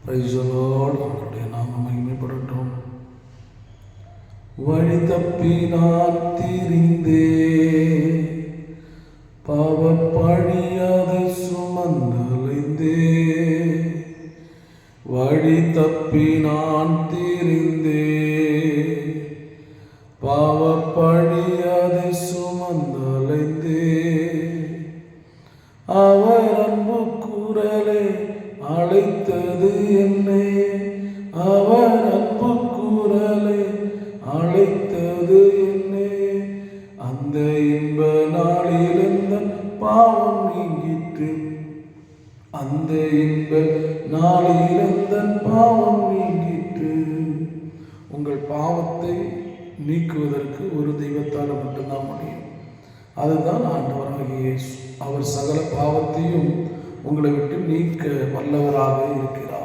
Praise the Lord. அவருடைய நாமம் மகிமைப்படட்டும். வழி தப்பி நான் திரிந்தே பாவப்பழி அதை சுமந்தலைந்தே. வழி தப்பி நான் திரிந்தே பாவப்பழி அதை சுமந்தலைந்தே. அவர் அன்பு குரலே அழைத்தது என்னை, அவர் அன்பு குரலே அழைத்தது என்னை. அந்த இன்ப நாளில் எந்த பாவம் நீங்கிற்று, அந்த இன்ப நாளில் எந்த பாவம் நீங்கிற்று. உங்கள் பாவத்தை நீக்குவதற்கு ஒரு தெய்வத்தால் மட்டும்தான் முடியும். அதுதான் ஆண்டவராகிய இயேசு. அவர் சகல பாவத்தையும் உங்களை விட்டு நீக்க வல்லவராக இருக்கிறார்.